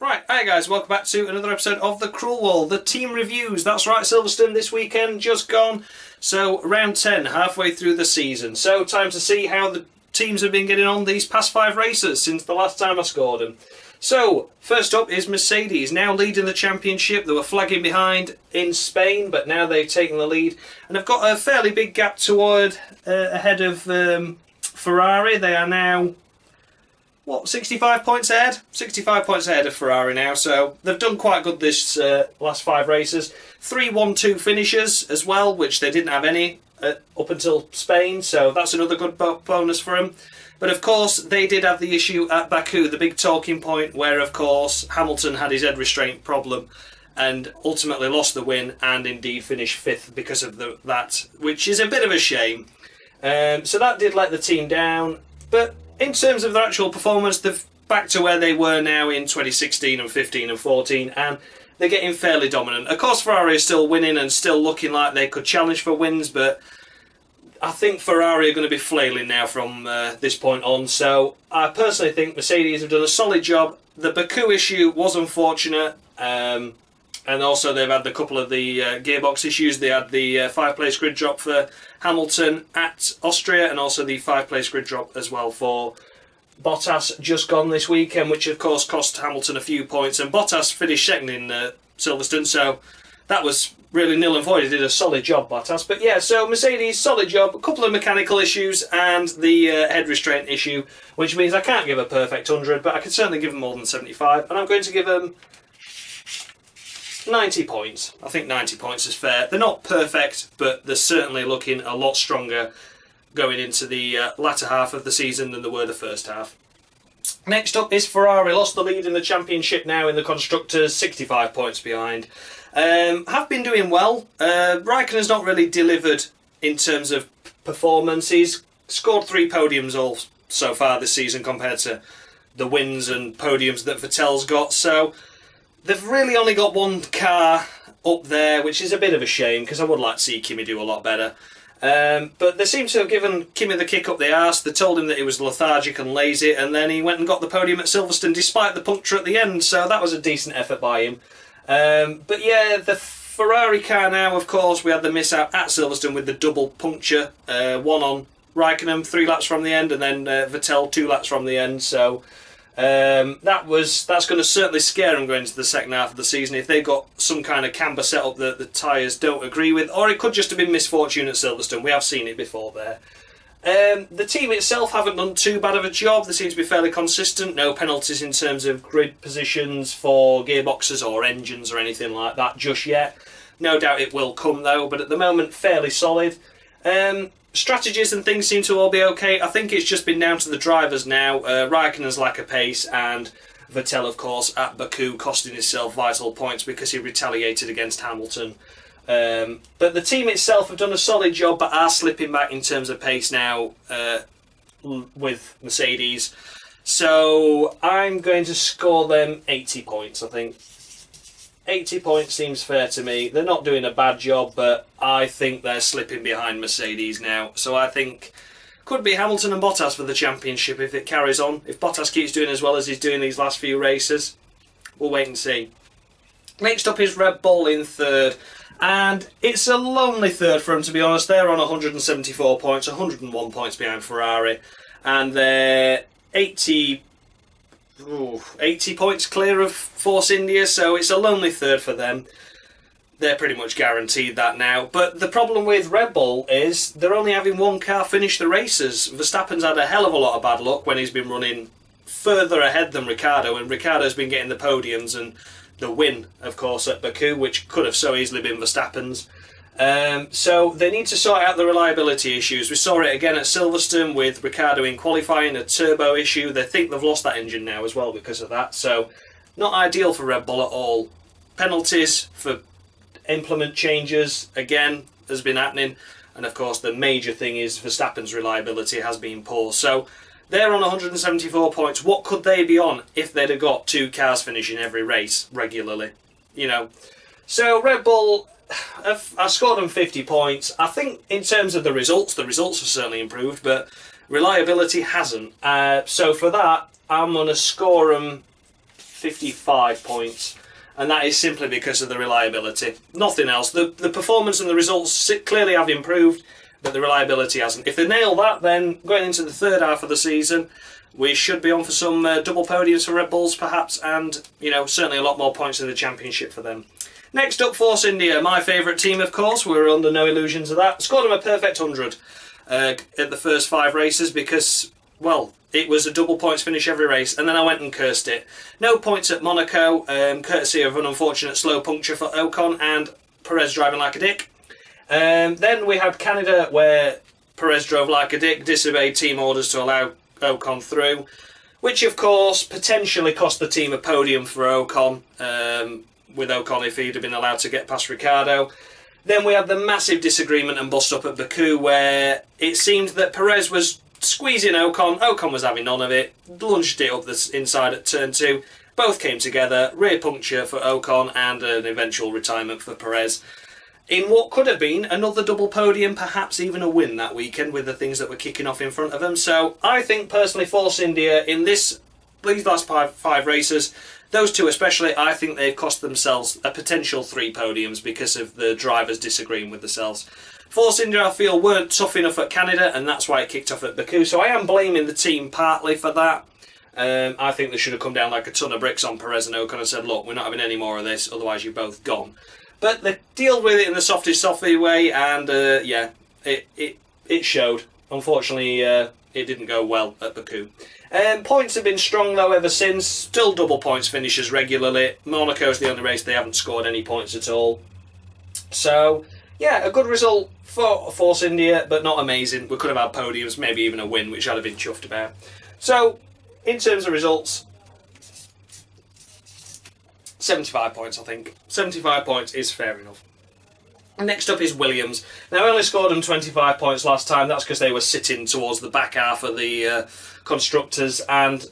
Right, hi guys, welcome back to another episode of The Cruel Wall, the team reviews. That's right, Silverstone this weekend, just gone. So, round 10, halfway through the season. So, time to see how the teams have been getting on these past 5 races since the last time I scored them. So, first up is Mercedes, now leading the championship. They were flagging behind in Spain, but now they've taken the lead. And have got a fairly big gap toward ahead of Ferrari. They are now, 65 points ahead? 65 points ahead of Ferrari now, so they've done quite good this last 5 races. 3 1-2 finishes as well, which they didn't have any up until Spain, so that's another good bonus for them. But of course, they did have the issue at Baku, the big talking point, where of course Hamilton had his head restraint problem and ultimately lost the win and indeed finished 5th because of that, which is a bit of a shame. So that did let the team down, but in terms of their actual performance, they're back to where they were now in 2016 and 15 and 14, and they're getting fairly dominant. Of course, Ferrari is still winning and still looking like they could challenge for wins, but I think Ferrari are going to be flailing now from this point on. So I personally think Mercedes have done a solid job. The Baku issue was unfortunate, and also they've had a couple of the gearbox issues. They had the 5-place grid drop for Hamilton at Austria, and also the 5-place grid drop as well for Bottas just gone this weekend, which of course cost Hamilton a few points, and Bottas finished second in Silverstone, so that was really nil and void. He did a solid job, Bottas. But yeah, so Mercedes, solid job, a couple of mechanical issues and the head restraint issue, which means I can't give a perfect 100, but I can certainly give them more than 75, and I'm going to give them 90 points. I think 90 points is fair. They're not perfect, but they're certainly looking a lot stronger going into the latter half of the season than they were the first half. Next up is Ferrari. Lost the lead in the championship now in the Constructors, 65 points behind. Have been doing well. Raikkonen's not really delivered in terms of performance. He's scored 3 podiums all so far this season compared to the wins and podiums that Vettel's got, so they've really only got one car up there, which is a bit of a shame because I would like to see Kimi do a lot better. But they seem to have given Kimi the kick up the arse. They told him that he was lethargic and lazy, and then he went and got the podium at Silverstone despite the puncture at the end, so that was a decent effort by him. But yeah, the Ferrari car now, of course, we had the mishap at Silverstone with the double puncture. One on Raikkonen 3 laps from the end, and then Vettel 2 laps from the end, so that's going to certainly scare them going into the second half of the season if they've got some kind of camber setup that the tyres don't agree with, or it could just have been misfortune at Silverstone. We have seen it before there. The team itself haven't done too bad of a job. They seem to be fairly consistent. No penalties in terms of grid positions for gearboxes or engines or anything like that just yet. No doubt it will come though, but at the moment fairly solid. Strategies and things seem to all be okay. I think it's just been down to the drivers now. Raikkonen's lack of pace, and Vettel, of course, at Baku, costing himself vital points because he retaliated against Hamilton. But the team itself have done a solid job, but are slipping back in terms of pace now with Mercedes. So I'm going to score them 80 points, I think. 80 points seems fair to me. They're not doing a bad job, but I think they're slipping behind Mercedes now. So I think could be Hamilton and Bottas for the championship if it carries on. If Bottas keeps doing as well as he's doing these last few races, we'll wait and see. Next up is Red Bull in 3rd. And it's a lonely 3rd for them, to be honest. They're on 174 points, 101 points behind Ferrari. And they're 80 points clear of Force India, so it's a lonely 3rd for them. They're pretty much guaranteed that now. But the problem with Red Bull is they're only having one car finish the races. Verstappen's had a hell of a lot of bad luck when he's been running further ahead than Ricciardo, and Ricciardo's been getting the podiums and the win, of course, at Baku, which could have so easily been Verstappen's. So they need to sort out the reliability issues. We saw it again at Silverstone with Ricciardo in qualifying, a turbo issue. They think they've lost that engine now as well because of that. So not ideal for Red Bull at all. Penalties for implement changes, again, has been happening. And of course the major thing is Verstappen's reliability has been poor. So they're on 174 points. What could they be on if they'd have got 2 cars finishing every race regularly? You know. So Red Bull, I scored them 50 points. I think in terms of the results have certainly improved, but reliability hasn't. So for that, I'm going to score them 55 points. And that is simply because of the reliability. Nothing else. The performance and the results clearly have improved, but the reliability hasn't. If they nail that, then going into the third half of the season, we should be on for some double podiums for Red Bulls, perhaps, and, you know, certainly a lot more points in the championship for them. Next up, Force India, my favourite team, of course. We're under no illusions of that. Scored them a perfect 100 at the first 5 races because, well, it was a double points finish every race, and then I went and cursed it. No points at Monaco, courtesy of an unfortunate slow puncture for Ocon and Perez driving like a dick. Then we had Canada, where Perez drove like a dick, disobeyed team orders to allow Ocon through, which of course potentially cost the team a podium for Ocon, with Ocon if he'd have been allowed to get past Ricciardo. Then we had the massive disagreement and bust up at Baku, where it seemed that Perez was squeezing Ocon. Ocon was having none of it, lunged it up the inside at turn 2. Both came together, rear puncture for Ocon and an eventual retirement for Perez. In what could have been another double podium, perhaps even a win that weekend with the things that were kicking off in front of them. So I think personally Force India in these last five races, those two especially, I think they've cost themselves a potential 3 podiums because of the drivers disagreeing with themselves. Force India, I feel, weren't tough enough at Canada, and that's why it kicked off at Baku. So I am blaming the team partly for that. I think they should have come down like a ton of bricks on Perez and Ocon and said, look, we're not having any more of this, otherwise you're both gone. But they dealt with it in the softest way, and yeah, it showed. Unfortunately, it didn't go well at Baku. Points have been strong though ever since. Still double points finishes regularly. Monaco's the only race they haven't scored any points at all. So yeah, a good result for Force India, but not amazing. We could have had podiums, maybe even a win, which I'd have been chuffed about. So in terms of results, 75 points, I think. 75 points is fair enough. Next up is Williams. Now, I only scored them 25 points last time. That's because they were sitting towards the back half of the constructors, and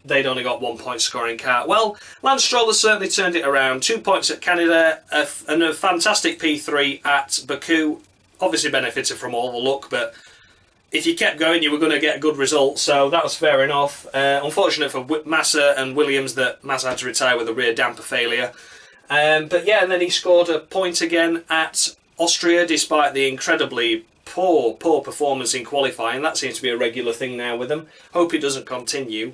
they'd only got 1 point scoring car. Well, Lance Stroll has certainly turned it around. 2 points at Canada, and a fantastic P3 at Baku. Obviously benefited from all the luck, but if you kept going, you were going to get good results, so that was fair enough. Unfortunate for Massa and Williams that Massa had to retire with a rear damper failure. But yeah, and then he scored a point again at Austria, despite the incredibly poor performance in qualifying. That seems to be a regular thing now with them. Hope it doesn't continue.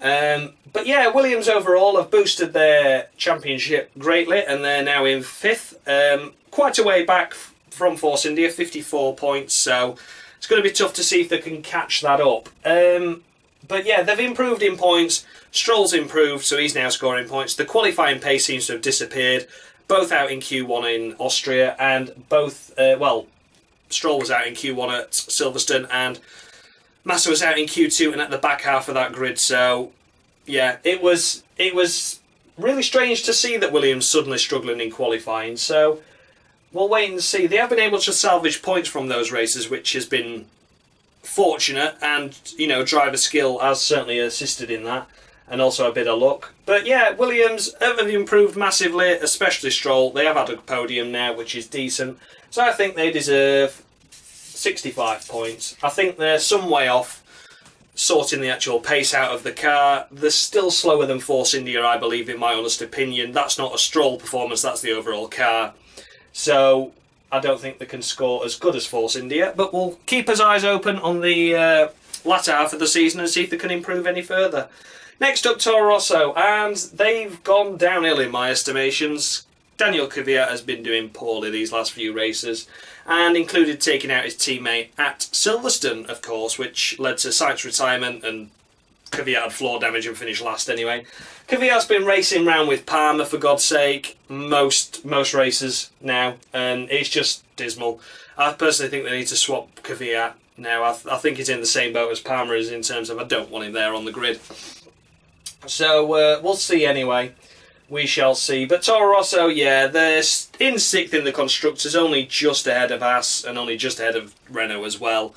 But yeah, Williams overall have boosted their championship greatly, and they're now in 5th. Quite a way back from Force India, 54 points, so it's going to be tough to see if they can catch that up. But yeah, they've improved in points. Stroll's improved, so he's now scoring points. The qualifying pace seems to have disappeared. Both out in Q1 in Austria, and both, well, Stroll was out in Q1 at Silverstone, and Massa was out in Q2 and at the back half of that grid. So yeah, it was really strange to see that Williams suddenly struggling in qualifying. So we'll wait and see. They have been able to salvage points from those races, which has been fortunate, and you know, driver skill has certainly assisted in that, and also a bit of luck. But yeah, Williams have improved massively, especially Stroll. They have had a podium now, which is decent. So I think they deserve 65 points. I think they're some way off sorting the actual pace out of the car. They're still slower than Force India, I believe, in my honest opinion. That's not a Stroll performance, that's the overall car. So I don't think they can score as good as Force India, but we'll keep our eyes open on the latter half of the season and see if they can improve any further. Next up, Toro Rosso, and they've gone downhill in my estimations. Daniel Kvyat has been doing poorly these last few races, and included taking out his teammate at Silverstone, of course, which led to Sainz's retirement, and Kvyat had floor damage and finished last anyway. Kvyat's been racing round with Palmer, for God's sake, most races now, and it's just dismal. I personally think they need to swap Kvyat now. I think he's in the same boat as Palmer is in terms of I don't want him there on the grid. So we'll see anyway. We shall see. But Toro Rosso, yeah, they're in 6th in the Constructors, only just ahead of Haas and only just ahead of Renault as well.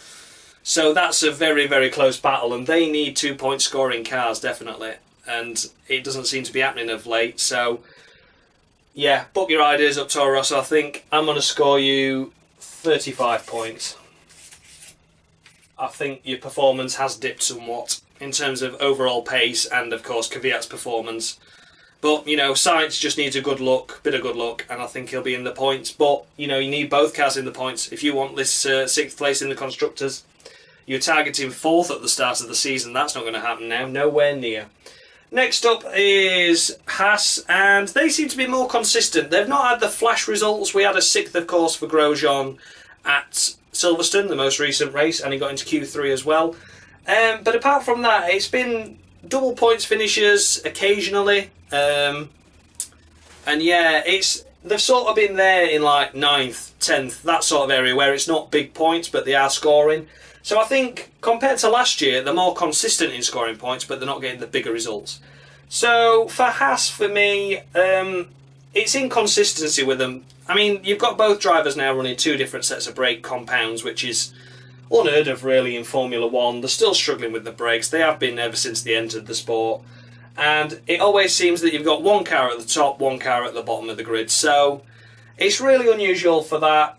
So that's a very, very close battle, and they need 2-point scoring cars, definitely. And it doesn't seem to be happening of late, so yeah, book your ideas up, Toro Rosso. I think I'm going to score you 35 points. I think your performance has dipped somewhat in terms of overall pace and, of course, Kvyat's performance. But, you know, Sainz just needs bit of good luck, and I think he'll be in the points. But, you know, you need both cars in the points. If you want this 6th place in the Constructors, you're targeting 4th at the start of the season. That's not going to happen now. Nowhere near. Next up is Haas, and they seem to be more consistent. They've not had the flash results. We had a 6th, of course, for Grosjean at Silverstone, the most recent race, and he got into Q3 as well. But apart from that, it's been double points finishes occasionally. And yeah, they've sort of been there in like 9th, 10th, that sort of area where it's not big points, but they are scoring. So I think compared to last year, they're more consistent in scoring points, but they're not getting the bigger results. So for Haas, for me, it's inconsistency with them. I mean, you've got both drivers now running 2 different sets of brake compounds, which is unheard of really in Formula 1. They're still struggling with the brakes. They have been ever since they entered the sport. And it always seems that you've got one car at the top, one car at the bottom of the grid. So it's really unusual for that.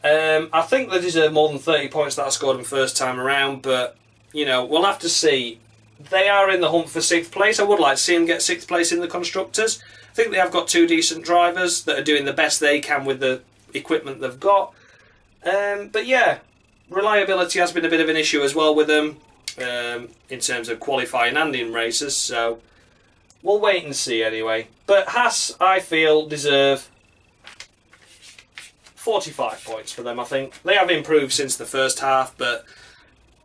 I think they deserve more than 30 points that I scored them first time around, but, you know, we'll have to see. They are in the hunt for 6th place. I would like to see them get 6th place in the Constructors. I think they have got 2 decent drivers that are doing the best they can with the equipment they've got. But yeah, reliability has been a bit of an issue as well with them in terms of qualifying and in races, so we'll wait and see anyway. But Haas, I feel, deserve 45 points for them, I think. They have improved since the first half, but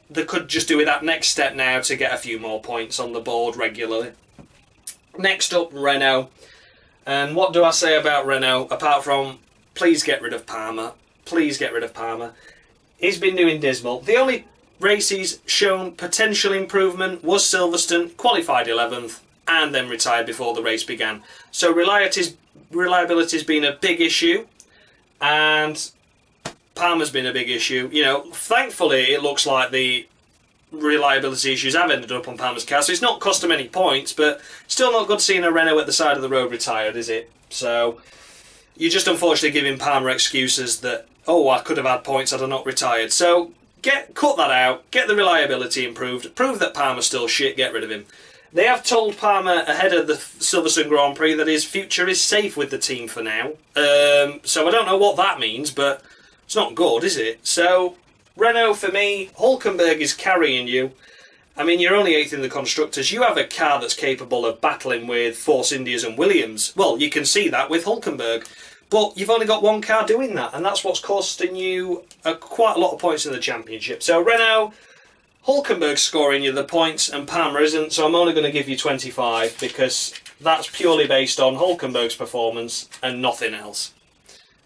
they could just do with that next step now to get a few more points on the board regularly. Next up, Renault. And what do I say about Renault, apart from, please get rid of Palmer. Please get rid of Palmer. He's been doing dismal. The only race he's shown potential improvement was Silverstone, qualified 11th, and then retired before the race began. So reliability's been a big issue, and Palmer's been a big issue. You know, thankfully it looks like the reliability issues have ended up on Palmer's car, so it's not cost him any points, but still not good seeing a Renault at the side of the road retired, is it? So you're just unfortunately giving Palmer excuses that, oh, I could have had points had I not retired. So cut that out, get the reliability improved, prove that Palmer's still shit, get rid of him. They have told Palmer ahead of the Silverstone Grand Prix that his future is safe with the team for now. So I don't know what that means, but it's not good, is it? So Renault, for me, Hülkenberg is carrying you. I mean, you're only 8th in the Constructors. You have a car that's capable of battling with Force Indias and Williams. Well, you can see that with Hülkenberg. But you've only got one car doing that, and that's what's costing you quite a lot of points in the championship. So Renault, Hülkenberg's scoring you the points and Palmer isn't, so I'm only going to give you 25 because that's purely based on Hülkenberg's performance and nothing else.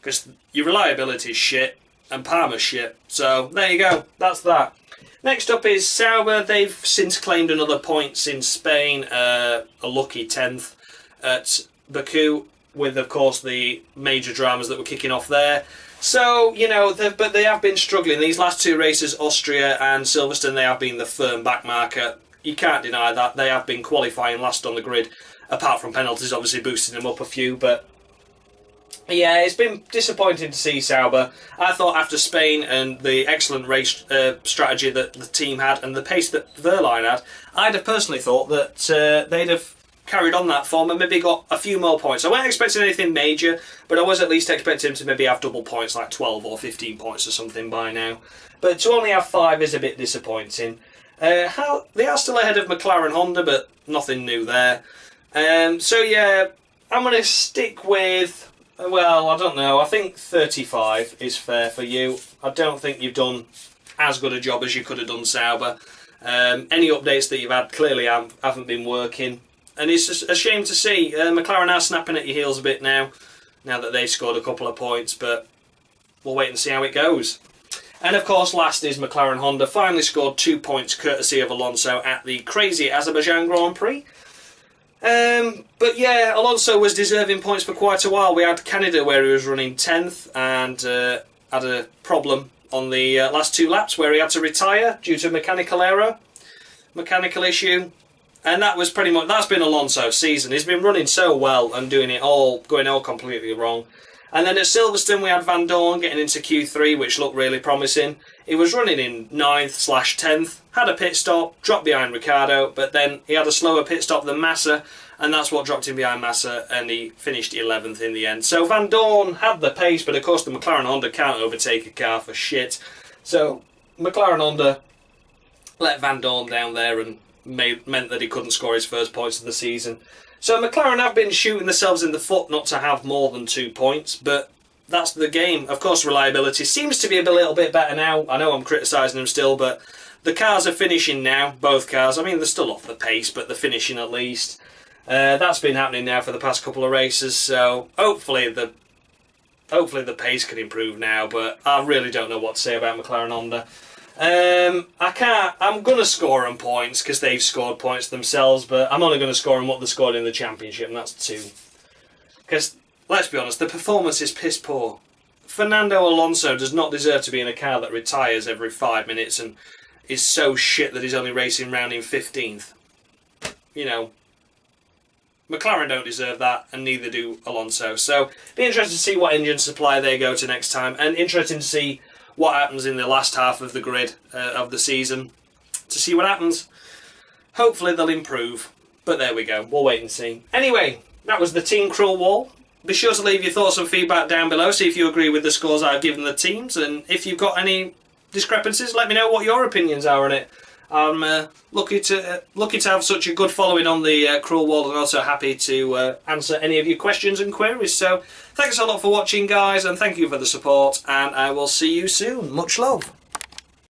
Because your reliability is shit and Palmer's shit. So there you go, that's that. Next up is Sauber. They've since claimed another points in Spain, a lucky 10th at Baku, with of course the major dramas that were kicking off there. So, you know, but they have been struggling. These last 2 races, Austria and Silverstone, they have been the firm backmarker. You can't deny that. They have been qualifying last on the grid, apart from penalties obviously boosting them up a few, but yeah, it's been disappointing to see Sauber. I thought after Spain and the excellent race strategy that the team had and the pace that Verline had, I'd have personally thought that they'd have carried on that form and maybe got a few more points. I wasn't expecting anything major, but I was at least expecting him to maybe have double points, like 12 or 15 points or something by now. But to only have 5 is a bit disappointing. They are still ahead of McLaren Honda, but nothing new there. So yeah, I'm going to stick with, well, I don't know, I think 35 is fair for you. I don't think you've done as good a job as you could have done, Sauber. Any updates that you've had clearly haven't been working. And it's just a shame to see. McLaren are snapping at your heels a bit now that they've scored a couple of points, but we'll wait and see how it goes. And of course, last is McLaren Honda. Finally scored 2 points courtesy of Alonso at the crazy Azerbaijan Grand Prix. But yeah, Alonso was deserving points for quite a while. We had Canada where he was running 10th and had a problem on the last 2 laps where he had to retire due to mechanical issue. And that was pretty much, that's been Alonso's season. He's been running so well and going all completely wrong. And then at Silverstone we had Van Dorn getting into Q3, which looked really promising. He was running in 9th/10th, had a pit stop, dropped behind Ricciardo, but then he had a slower pit stop than Massa, and that's what dropped him behind Massa, and he finished 11th in the end. So Van Dorn had the pace, but of course the McLaren Honda can't overtake a car for shit. So McLaren Honda let Van Dorn down there and meant that he couldn't score his first points of the season. So McLaren have been shooting themselves in the foot not to have more than 2 points, but that's the game. Of course, reliability seems to be a little bit better now. I know I'm criticising them still, but the cars are finishing now, both cars. I mean, they're still off the pace, but they're finishing at least. That's been happening now for the past couple of races, so hopefully the pace can improve now, but I really don't know what to say about McLaren Honda. I'm going to score them points because they've scored points themselves, but I'm only going to score them what they scored in the championship, and that's 2. Because, let's be honest, the performance is piss poor. Fernando Alonso does not deserve to be in a car that retires every 5 minutes and is so shit that he's only racing round in 15th. You know, McLaren don't deserve that, and neither do Alonso. So, be interested to see what engine supply they go to next time, and interesting to see what happens in the last half of the grid of the season. To see what happens. Hopefully they'll improve, but there we go. We'll wait and see. Anyway, that was the Team Cruel Wall. Be sure to leave your thoughts and feedback down below, see if you agree with the scores I've given the teams, and if you've got any discrepancies, let me know what your opinions are on it. I'm lucky to have such a good following on the Cruel Wall, and also happy to answer any of your questions and queries. So thanks a lot for watching, guys, and thank you for the support, and I will see you soon. Much love.